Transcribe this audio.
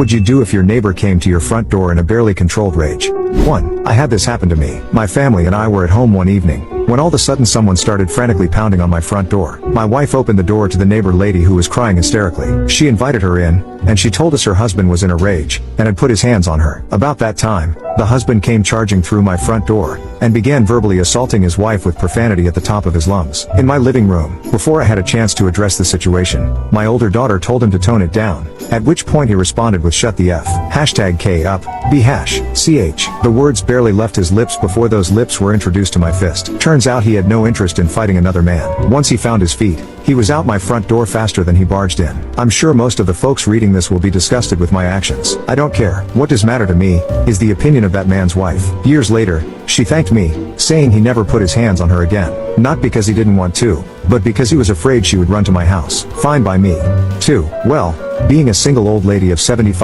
would you do if your neighbor came to your front door in a barely controlled rage? 1. I had this happen to me. My family and I were at home one evening, when all of a sudden someone started frantically pounding on my front door. My wife opened the door to the neighbor lady who was crying hysterically. She invited her in, and she told us her husband was in a rage, and had put his hands on her. About that time, the husband came charging through my front door, and began verbally assaulting his wife with profanity at the top of his lungs. In my living room, before I had a chance to address the situation, my older daughter told him to tone it down, at which point he responded with "Shut the F. #K up, B hash, CH. The words barely left his lips before those lips were introduced to my fist. Turns out he had no interest in fighting another man. Once he found his feet, he was out my front door faster than he barged in. I'm sure most of the folks reading this will be disgusted with my actions. I don't care. What does matter to me, is the opinion of that man's wife. Years later, she thanked me, saying he never put his hands on her again. Not because he didn't want to, but because he was afraid she would run to my house. Fine by me. 2. Well, being a single old lady of 75